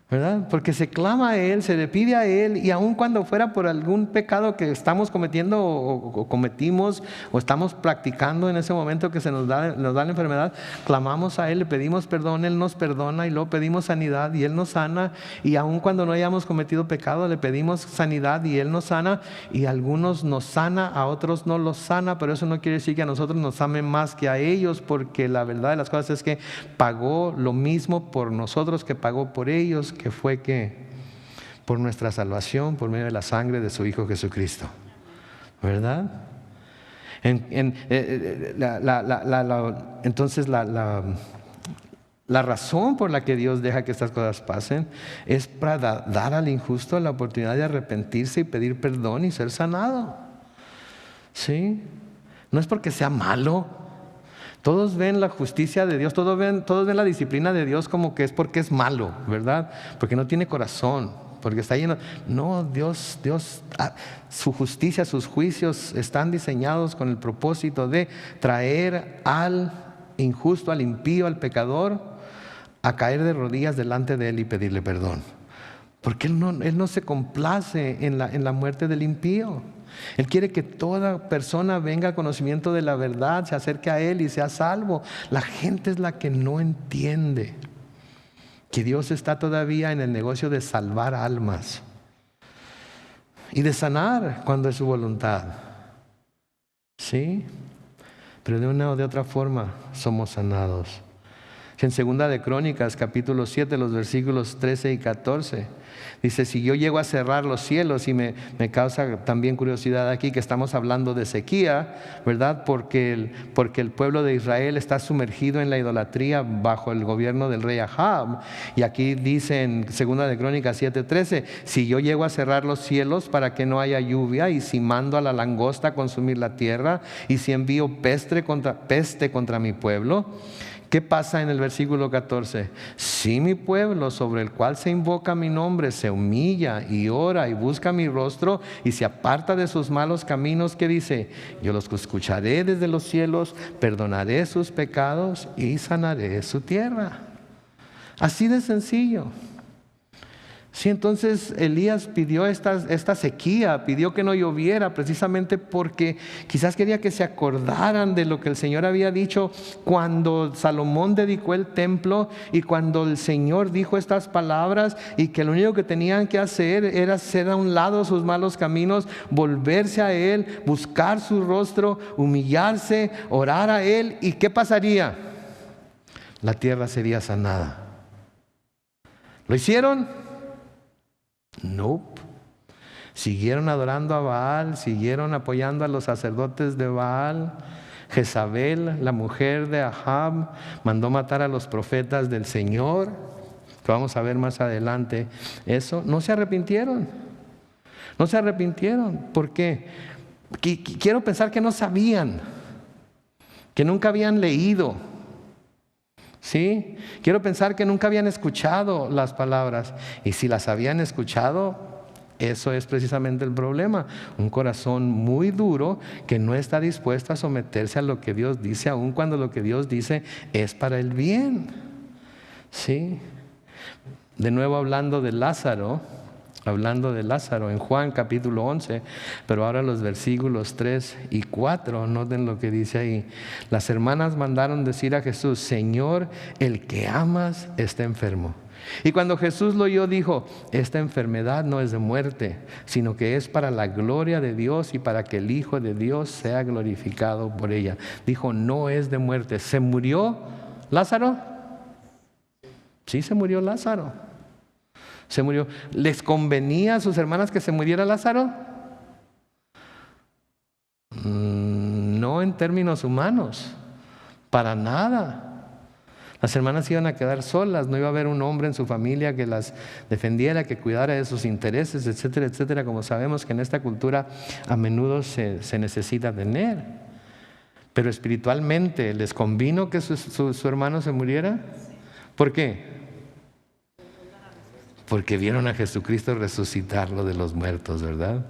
¿Verdad? Porque se clama a Él, se le pide a Él, y aun cuando fuera por algún pecado que estamos cometiendo o cometimos o estamos practicando en ese momento que nos da la enfermedad, clamamos a Él, le pedimos perdón, Él nos perdona, y luego pedimos sanidad y Él nos sana. Y aun cuando no hayamos cometido pecado, le pedimos sanidad y Él nos sana. Y a algunos nos sana, a otros no los sana, pero eso no quiere decir que a nosotros nos amen más que a ellos, porque la verdad de las cosas es que pagó lo mismo por nosotros que pagó por ellos, que fue que por nuestra salvación, por medio de la sangre de su Hijo Jesucristo, ¿verdad? Entonces la razón por la que Dios deja que estas cosas pasen es para dar al injusto la oportunidad de arrepentirse y pedir perdón y ser sanado. ¿Sí? No es porque sea malo. Todos ven la justicia de Dios, todos ven la disciplina de Dios como que es porque es malo, ¿verdad? Porque no tiene corazón, porque está lleno. No, Dios, su justicia, sus juicios están diseñados con el propósito de traer al injusto, al impío, al pecador, a caer de rodillas delante de Él y pedirle perdón. Porque Él no se complace en la muerte del impío. Él quiere que toda persona venga al conocimiento de la verdad, se acerque a Él y sea salvo. La gente es la que no entiende que Dios está todavía en el negocio de salvar almas y de sanar cuando es su voluntad. ¿Sí? Pero de una o de otra forma somos sanados. En 2 de Crónicas, capítulo 7, los versículos 13 y 14, dice: si yo llego a cerrar los cielos, y me causa también curiosidad aquí que estamos hablando de sequía, ¿verdad? Porque el pueblo de Israel está sumergido en la idolatría bajo el gobierno del rey Ahab. Y aquí dice en 2 de Crónicas 7:13: si yo llego a cerrar los cielos para que no haya lluvia, y si mando a la langosta a consumir la tierra, y si envío peste contra mi pueblo. ¿Qué pasa en el versículo 14? Si mi pueblo, sobre el cual se invoca mi nombre, se humilla y ora y busca mi rostro y se aparta de sus malos caminos, ¿qué dice? Yo los escucharé desde los cielos, perdonaré sus pecados y sanaré su tierra. Así de sencillo. Sí, entonces Elías pidió esta sequía, pidió que no lloviera precisamente porque quizás quería que se acordaran de lo que el Señor había dicho cuando Salomón dedicó el templo y cuando el Señor dijo estas palabras, y que lo único que tenían que hacer era hacer a un lado sus malos caminos, volverse a Él, buscar su rostro, humillarse, orar a Él. ¿Y qué pasaría? La tierra sería sanada. ¿Lo hicieron? Nope. Siguieron adorando a Baal, siguieron apoyando a los sacerdotes de Baal. Jezabel, la mujer de Ahab, mandó matar a los profetas del Señor, que vamos a ver más adelante. Eso, no se arrepintieron. No se arrepintieron. ¿Por qué? Quiero pensar que no sabían, que nunca habían leído. ¿Sí? Quiero pensar que nunca habían escuchado las palabras. Y si las habían escuchado, eso es precisamente el problema. Un corazón muy duro que no está dispuesto a someterse a lo que Dios dice, aun cuando lo que Dios dice es para el bien. ¿Sí? De nuevo hablando de Lázaro, en Juan capítulo 11, pero ahora los versículos 3 y 4, noten lo que dice ahí. Las hermanas mandaron decir a Jesús: Señor, el que amas está enfermo. Y cuando Jesús lo oyó, dijo: esta enfermedad no es de muerte, sino que es para la gloria de Dios y para que el Hijo de Dios sea glorificado por ella. Dijo: no es de muerte. ¿Se murió Lázaro? Sí, se murió Lázaro. Se murió. ¿Les convenía a sus hermanas que se muriera Lázaro? No en términos humanos, para nada. Las hermanas iban a quedar solas, no iba a haber un hombre en su familia que las defendiera, que cuidara de sus intereses, etcétera, etcétera, como sabemos que en esta cultura a menudo se necesita tener. Pero espiritualmente, ¿les convino que su hermano se muriera? ¿Por qué? Porque vieron a Jesucristo resucitarlo de los muertos, ¿verdad?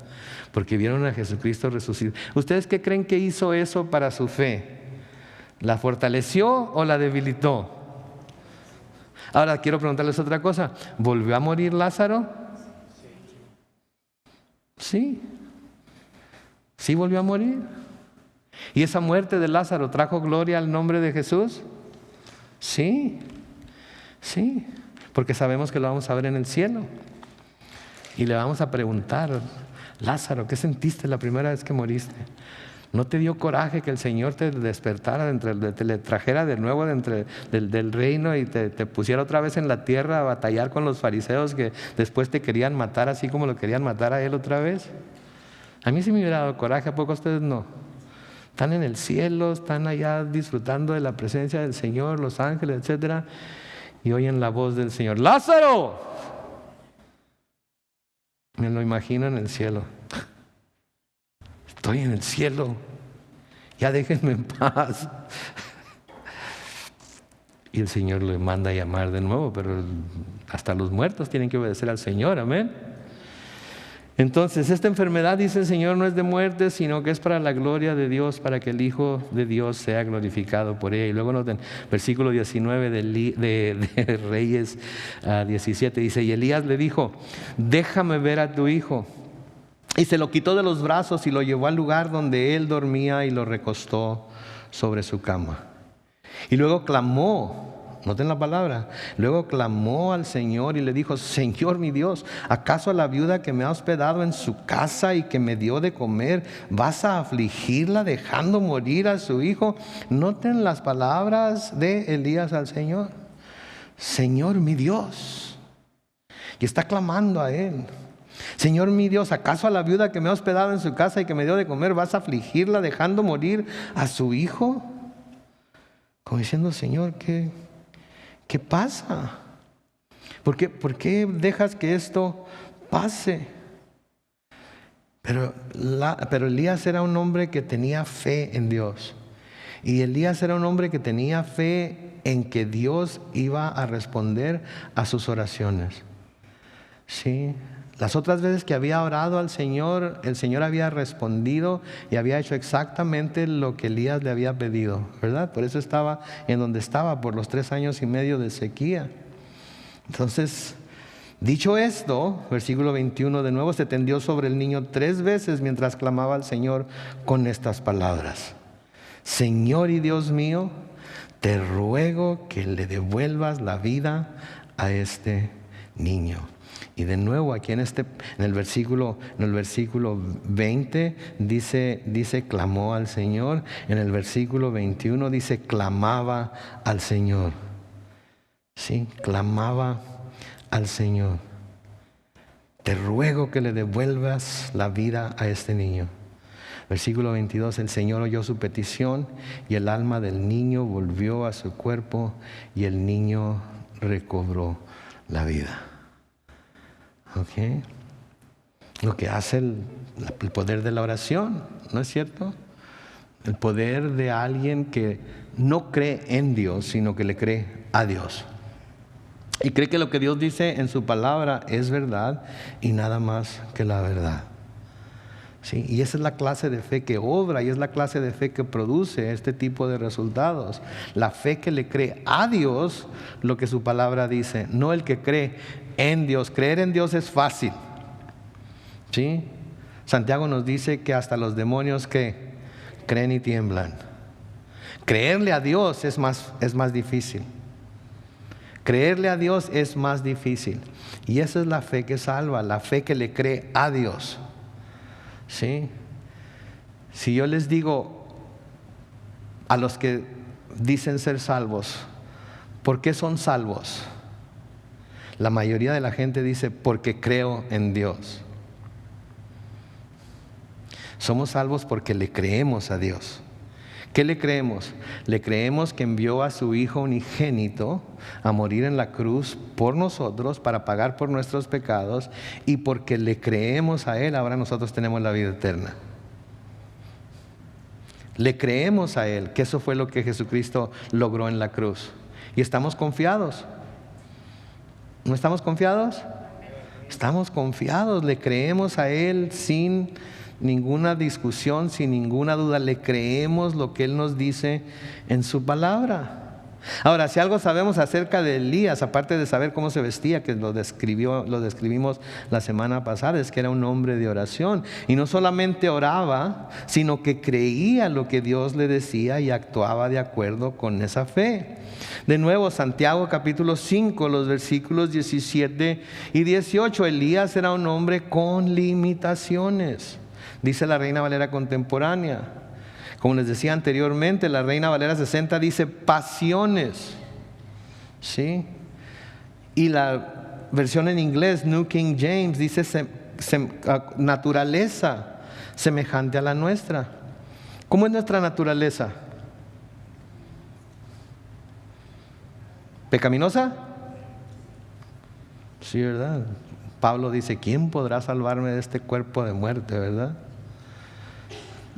Porque vieron a Jesucristo resucitar. ¿Ustedes qué creen que hizo eso para su fe? ¿La fortaleció o la debilitó? Ahora quiero preguntarles otra cosa. ¿Volvió a morir Lázaro? Sí. Sí volvió a morir. ¿Y esa muerte de Lázaro trajo gloria al nombre de Jesús? Sí. Sí. Porque sabemos que lo vamos a ver en el cielo. Y le vamos a preguntar: Lázaro, ¿qué sentiste la primera vez que moriste? ¿No te dio coraje que el Señor te despertara, te le trajera de nuevo del reino y te pusiera otra vez en la tierra a batallar con los fariseos que después te querían matar así como lo querían matar a él otra vez? A mí sí me hubiera dado coraje, ¿a poco ustedes no? Están en el cielo, están allá disfrutando de la presencia del Señor, los ángeles, etcétera, y oyen la voz del Señor: ¡Lázaro! Me lo imagino en el cielo. estoy en el cielo, ya déjenme en paz. Y el Señor le manda a llamar de nuevo, pero hasta los muertos tienen que obedecer al Señor, amén. Entonces, esta enfermedad, dice el Señor, no es de muerte, sino que es para la gloria de Dios, para que el Hijo de Dios sea glorificado por ella. Y luego noten, versículo 19 de Reyes 17, dice, y Elías le dijo, déjame ver a tu hijo. Y se lo quitó de los brazos y lo llevó al lugar donde él dormía y lo recostó sobre su cama. Y luego clamó, noten la palabra, luego clamó al Señor y le dijo, Señor mi Dios, ¿acaso a la viuda que me ha hospedado en su casa y que me dio de comer, vas a afligirla dejando morir a su hijo? Noten las palabras de Elías al Señor, Señor mi Dios, y está clamando a él. Señor mi Dios, ¿acaso a la viuda que me ha hospedado en su casa y que me dio de comer, vas a afligirla dejando morir a su hijo? Como diciendo, Señor, ¿qué pasa? ¿Por qué dejas que esto pase? Pero Elías era un hombre que tenía fe en Dios. Y Elías era un hombre que tenía fe en que Dios iba a responder a sus oraciones. Sí. Las otras veces que había orado al Señor, el Señor había respondido y había hecho exactamente lo que Elías le había pedido, ¿verdad? Por eso estaba en donde estaba, por los 3 años y medio de sequía. Entonces, dicho esto, versículo 21, de nuevo se tendió sobre el niño 3 veces mientras clamaba al Señor con estas palabras: Señor y Dios mío, te ruego que le devuelvas la vida a este niño. Y de nuevo aquí en el versículo 20 dice clamó al Señor. En el versículo 21 dice clamaba al Señor. Sí, clamaba al Señor. Te ruego que le devuelvas la vida a este niño. Versículo 22, el Señor oyó su petición y el alma del niño volvió a su cuerpo y el niño recobró la vida. Okay. Lo que hace el poder de la oración, ¿no es cierto? El poder de alguien que no cree en Dios, sino que le cree a Dios. Y cree que lo que Dios dice en su palabra es verdad y nada más que la verdad. ¿Sí? Y esa es la clase de fe que obra y es la clase de fe que produce este tipo de resultados. La fe que le cree a Dios lo que su palabra dice, no el que cree en Dios. Creer en Dios es fácil. ¿Sí? Santiago nos dice que hasta los demonios que creen y tiemblan. Creerle a Dios es más difícil. Creerle a Dios es más difícil. Y esa es la fe que salva, la fe que le cree a Dios. ¿Sí? Si yo les digo a los que dicen ser salvos, ¿por qué son salvos? La mayoría de la gente dice porque creo en Dios. Somos salvos porque le creemos a Dios. ¿Qué le creemos? Le creemos que envió a su Hijo unigénito a morir en la cruz por nosotros para pagar por nuestros pecados, y porque le creemos a Él, ahora nosotros tenemos la vida eterna. Le creemos a Él, que eso fue lo que Jesucristo logró en la cruz. Y estamos confiados. ¿No estamos confiados? Estamos confiados, le creemos a Él sin ninguna discusión, sin ninguna duda. Le creemos lo que Él nos dice en su palabra. Ahora, si algo sabemos acerca de Elías, aparte de saber cómo se vestía, que lo describimos la semana pasada, es que era un hombre de oración. Y no solamente oraba, sino que creía lo que Dios le decía y actuaba de acuerdo con esa fe. De nuevo, Santiago capítulo 5, los versículos 17 y 18. Elías era un hombre con limitaciones, dice la Reina Valera contemporánea. Como les decía anteriormente, la Reina Valera 60 dice pasiones, ¿sí? Y la versión en inglés, New King James, dice naturaleza semejante a la nuestra. ¿Cómo es nuestra naturaleza? ¿Pecaminosa? Sí, ¿verdad? Pablo dice, ¿quién podrá salvarme de este cuerpo de muerte, verdad?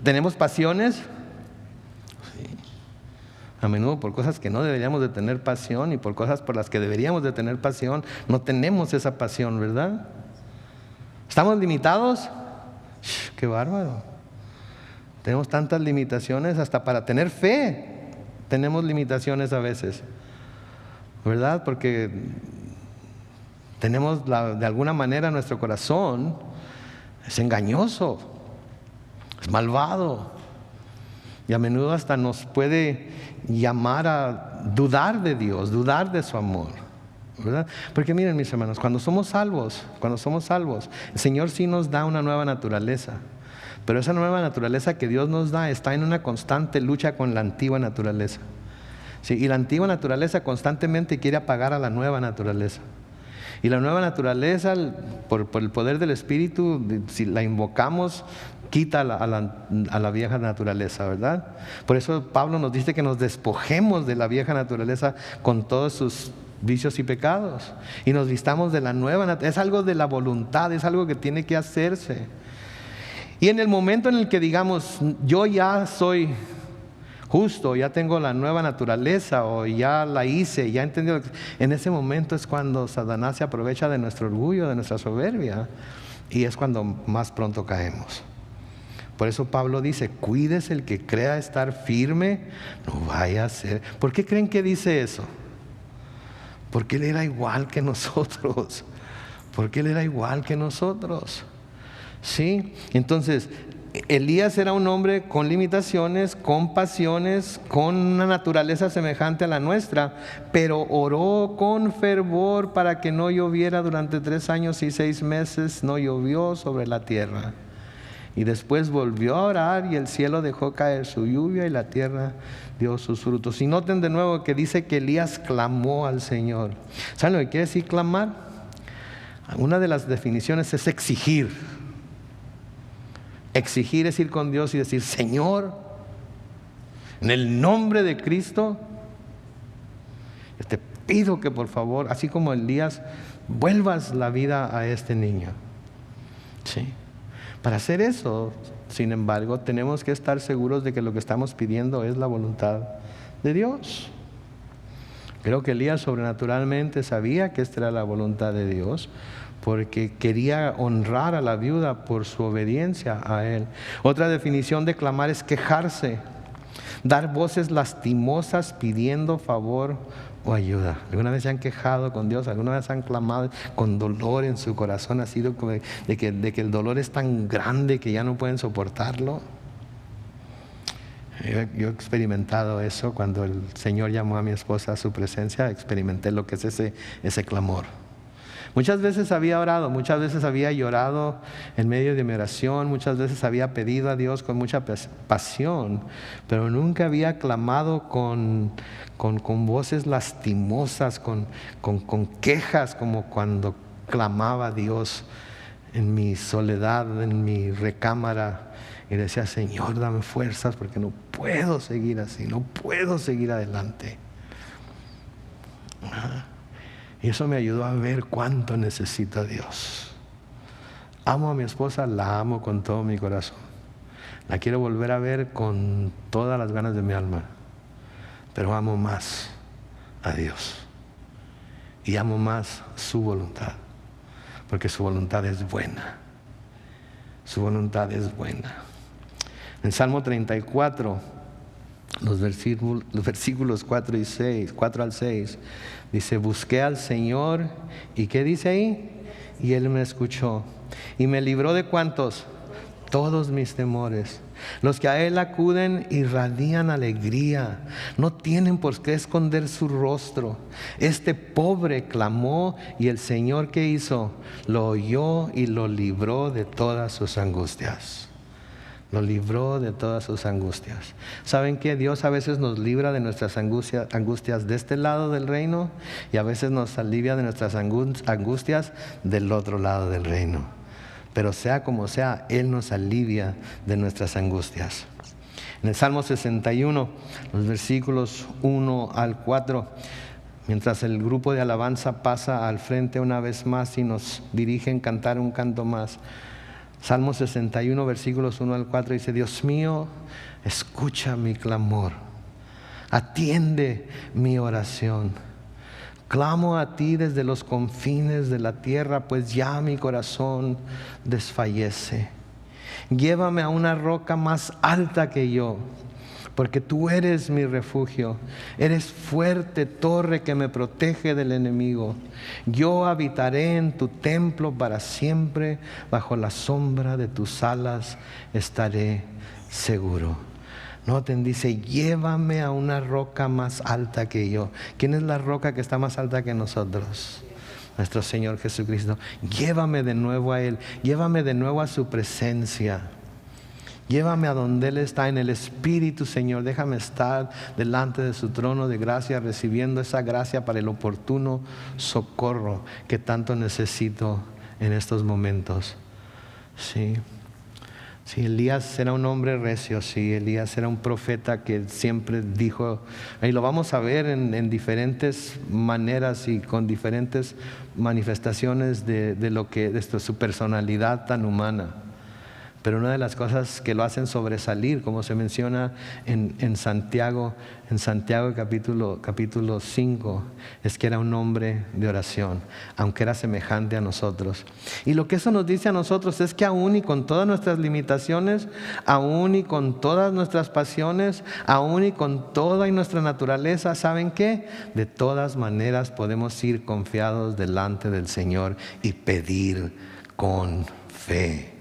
¿Tenemos pasiones? Sí. A menudo por cosas que no deberíamos de tener pasión, y por cosas por las que deberíamos de tener pasión, no tenemos esa pasión, ¿verdad? ¿Estamos limitados? ¡Qué bárbaro! Tenemos tantas limitaciones, hasta para tener fe tenemos limitaciones a veces, ¿verdad? Porque tenemos de alguna manera nuestro corazón es engañoso, es malvado, y a menudo hasta nos puede llamar a dudar de Dios, dudar de su amor, ¿verdad? Porque miren, mis hermanos, cuando somos salvos, el Señor sí nos da una nueva naturaleza. Pero esa nueva naturaleza que Dios nos da está en una constante lucha con la antigua naturaleza. Sí, y la antigua naturaleza constantemente quiere apagar a la nueva naturaleza. Y la nueva naturaleza, por el poder del Espíritu, si la invocamos, quita a la vieja naturaleza, ¿verdad? Por eso Pablo nos dice que nos despojemos de la vieja naturaleza con todos sus vicios y pecados, y nos vistamos de la nueva naturaleza. Es algo de la voluntad, es algo que tiene que hacerse. Y en el momento en el que digamos, yo ya soy justo, ya tengo la nueva naturaleza, o ya la hice, ya entendí, en ese momento es cuando Satanás se aprovecha de nuestro orgullo, de nuestra soberbia, y es cuando más pronto caemos. Por eso Pablo dice, cuídese el que crea estar firme, no vaya a ser. ¿Por qué creen que dice eso? Porque él era igual que nosotros. Porque él era igual que nosotros. ¿Sí? Entonces, Elías era un hombre con limitaciones, con pasiones, con una naturaleza semejante a la nuestra, pero oró con fervor para que no lloviera durante 3 años y 6 meses, no llovió sobre la tierra. Y después volvió a orar y el cielo dejó caer su lluvia y la tierra dio sus frutos. Y noten de nuevo que dice que Elías clamó al Señor. ¿Saben lo que quiere decir clamar? Una de las definiciones es exigir. Exigir es ir con Dios y decir, Señor, en el nombre de Cristo, yo te pido que por favor, así como Elías, vuelvas la vida a este niño. ¿Sí? Para hacer eso, sin embargo, tenemos que estar seguros de que lo que estamos pidiendo es la voluntad de Dios. Creo que Elías sobrenaturalmente sabía que esta era la voluntad de Dios, porque quería honrar a la viuda por su obediencia a él. Otra definición de clamar es quejarse, dar voces lastimosas pidiendo favor o ayuda. ¿Alguna vez se han quejado con Dios? ¿Alguna vez han clamado con dolor en su corazón? ¿Ha sido de que el dolor es tan grande que ya no pueden soportarlo? Yo he experimentado eso cuando el Señor llamó a mi esposa a su presencia. Experimenté lo que es ese clamor. Muchas veces había orado, muchas veces había llorado en medio de mi oración, muchas veces había pedido a Dios con mucha pasión, pero nunca había clamado con voces lastimosas, con quejas, como cuando clamaba a Dios en mi soledad, en mi recámara, y decía, Señor, dame fuerzas porque no puedo seguir así, no puedo seguir adelante. Y eso me ayudó a ver cuánto necesito a Dios. Amo a mi esposa, la amo con todo mi corazón. La quiero volver a ver con todas las ganas de mi alma. Pero amo más a Dios. Y amo más su voluntad. Porque su voluntad es buena. Su voluntad es buena. En Salmo 34, los versículos 4 al 6, dice, busqué al Señor, ¿y qué dice ahí? Y Él me escuchó, y me libró de ¿cuántos? Todos mis temores. Los que a Él acuden irradian alegría, no tienen por qué esconder su rostro. Este pobre clamó, y el Señor, ¿qué hizo? Lo oyó y lo libró de todas sus angustias. Lo libró de todas sus angustias. ¿Saben qué? Dios a veces nos libra de nuestras angustias de este lado del reino, y a veces nos alivia de nuestras angustias del otro lado del reino. Pero sea como sea, Él nos alivia de nuestras angustias. En el Salmo 61, los versículos 1 al 4, mientras el grupo de alabanza pasa al frente una vez más y nos dirigen a cantar un canto más, Salmo 61, versículos 1 al 4 dice: Dios mío, escucha mi clamor, atiende mi oración. Clamo a ti desde los confines de la tierra, pues ya mi corazón desfallece. Llévame a una roca más alta que yo, porque tú eres mi refugio. Eres fuerte torre que me protege del enemigo. Yo habitaré en tu templo para siempre, bajo la sombra de tus alas estaré seguro. Noten, dice: llévame a una roca más alta que yo. ¿Quién es la roca que está más alta que nosotros? Nuestro Señor Jesucristo. Llévame de nuevo a Él. Llévame de nuevo a su presencia. Llévame a donde Él está, en el Espíritu, Señor. Déjame estar delante de su trono de gracia, recibiendo esa gracia para el oportuno socorro que tanto necesito en estos momentos. Sí. Sí, Elías era un hombre recio, sí, Elías era un profeta que siempre dijo, y lo vamos a ver en diferentes maneras y con diferentes manifestaciones de su personalidad tan humana. Pero una de las cosas que lo hacen sobresalir, como se menciona en Santiago capítulo 5, es que era un hombre de oración, aunque era semejante a nosotros. Y lo que eso nos dice a nosotros es que aún y con todas nuestras limitaciones, aún y con todas nuestras pasiones, aún y con toda nuestra naturaleza, ¿saben qué? De todas maneras podemos ir confiados delante del Señor y pedir con fe.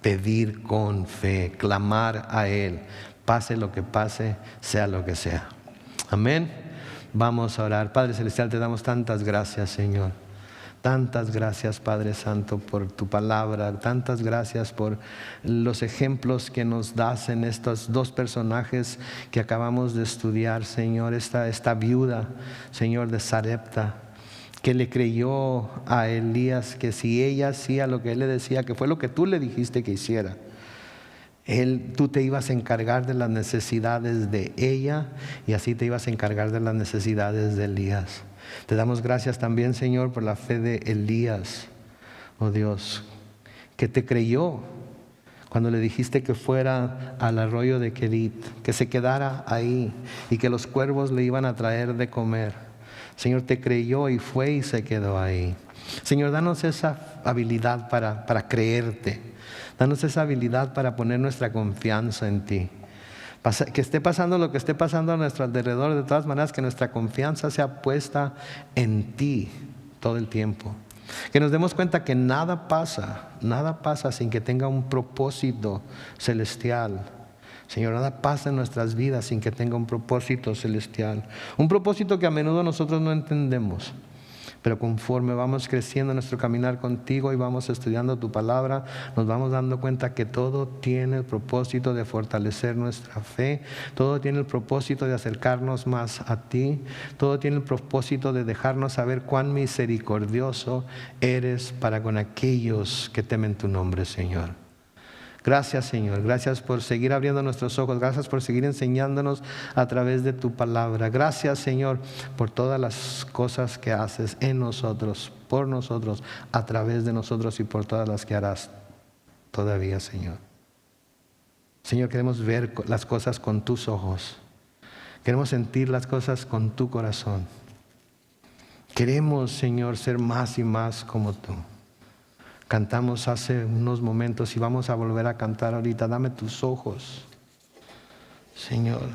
Pedir con fe, clamar a Él, pase lo que pase, sea lo que sea. Amén. Vamos a orar. Padre Celestial, te damos tantas gracias, Señor. Tantas gracias, Padre Santo, por tu palabra. Tantas gracias por los ejemplos que nos das en estos dos personajes que acabamos de estudiar, Señor. Esta viuda, Señor, de Sarepta, que le creyó a Elías que si ella hacía lo que él le decía, que fue lo que tú le dijiste que hiciera, tú te ibas a encargar de las necesidades de ella y así te ibas a encargar de las necesidades de Elías. Te damos gracias también, Señor, por la fe de Elías, oh Dios, que te creyó cuando le dijiste que fuera al arroyo de Kerit, que se quedara ahí y que los cuervos le iban a traer de comer. Señor, te creyó y fue y se quedó ahí. Señor, danos esa habilidad para creerte. Danos esa habilidad para poner nuestra confianza en ti. Que esté pasando lo que esté pasando a nuestro alrededor, de todas maneras que nuestra confianza sea puesta en ti todo el tiempo. Que nos demos cuenta que nada pasa sin que tenga un propósito celestial. Señor, nada pasa en nuestras vidas sin que tenga un propósito celestial. Un propósito que a menudo nosotros no entendemos. Pero conforme vamos creciendo en nuestro caminar contigo y vamos estudiando tu palabra, nos vamos dando cuenta que todo tiene el propósito de fortalecer nuestra fe. Todo tiene el propósito de acercarnos más a ti. Todo tiene el propósito de dejarnos saber cuán misericordioso eres para con aquellos que temen tu nombre, Señor. Gracias, Señor, gracias por seguir abriendo nuestros ojos, gracias por seguir enseñándonos a través de tu palabra. Gracias, Señor, por todas las cosas que haces en nosotros, por nosotros, a través de nosotros y por todas las que harás todavía, Señor. Señor, queremos ver las cosas con tus ojos, queremos sentir las cosas con tu corazón. Queremos, Señor, ser más y más como tú. Cantamos hace unos momentos y vamos a volver a cantar ahorita. Dame tus ojos, Señor.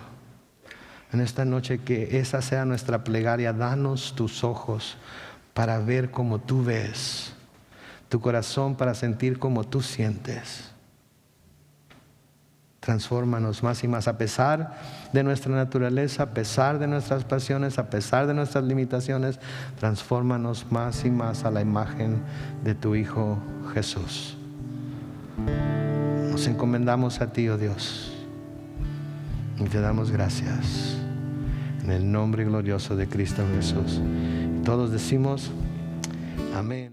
En esta noche que esa sea nuestra plegaria. Danos tus ojos para ver como tú ves. Tu corazón para sentir como tú sientes. Transfórmanos más y más a pesar de nuestra naturaleza, a pesar de nuestras pasiones, a pesar de nuestras limitaciones. Transfórmanos más y más a la imagen de tu Hijo Jesús. Nos encomendamos a ti, oh Dios, y te damos gracias en el nombre glorioso de Cristo Jesús. Todos decimos amén.